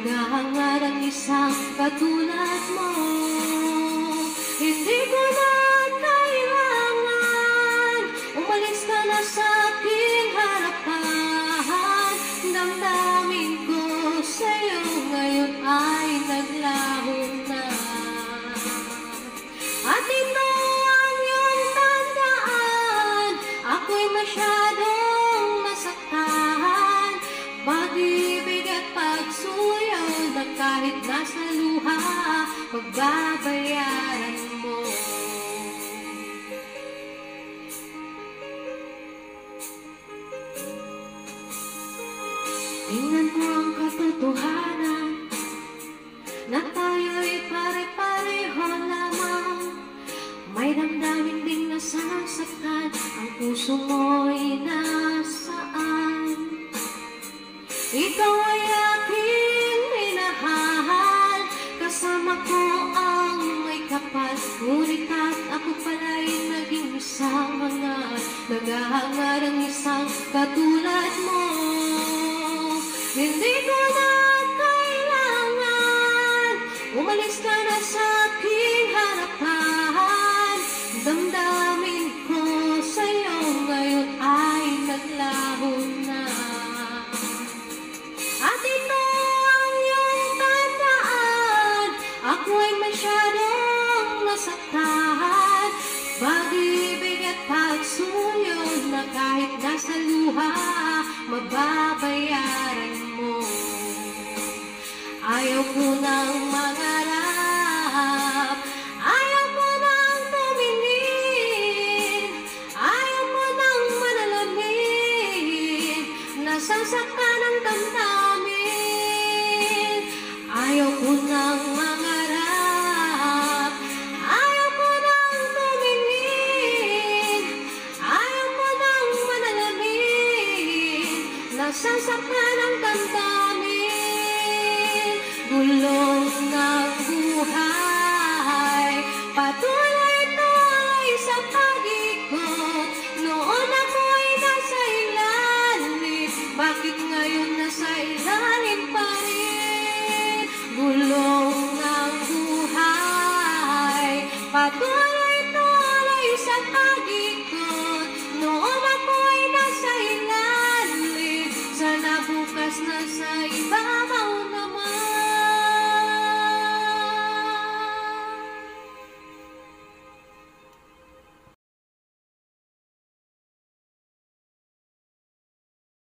naghahangad ang isang katulad mo. Hindi ko na kailangan, umalis ka na sa aking harapan. Damdamin ko sa'yo ngayon ay naglaho na. At ito ang iyong tandaan, ako'y masyadong nasaktan. Pag-ibig at pagsuyo na kahit nasa luha, pagbabayaran mo. Tingnan mo ang katotohanan na tayo'y pare-pareho lamang. May damdamin ding nasasaktan, ang puso mo'y nasaan. Ikaw ay aking minahal, kasama ko ang may kapal. Ngunit at ako pala'y naging isang hangad, naghahangad ang isang katulad mo. Hindi ko na kailangan, umalis ka na sa aking harapan. Damdamin ko sa'yo ngayon ay naglaho na. At ito ang iyong tandaan, ako'y masyadong nasaktan. Pag-ibig at pagsuyo na kahit nasa luha, mababayaran mo. Ayaw ko nang mangarap, ayaw ko nang tumingin, ayaw ko nang manalamin, nasasaktan ang damdamin. Ayaw ko nang mangarap, ayaw ko nang tumingin, ayaw ko nang manalamin, nasasaktan ang damdamin. Gulong ng buhay, patuloy tuloy sa pag-ikot. Noon ako'y nasa ilalim, bakit ngayon nasa ilalim pa rin? Gulong ng buhay, patuloy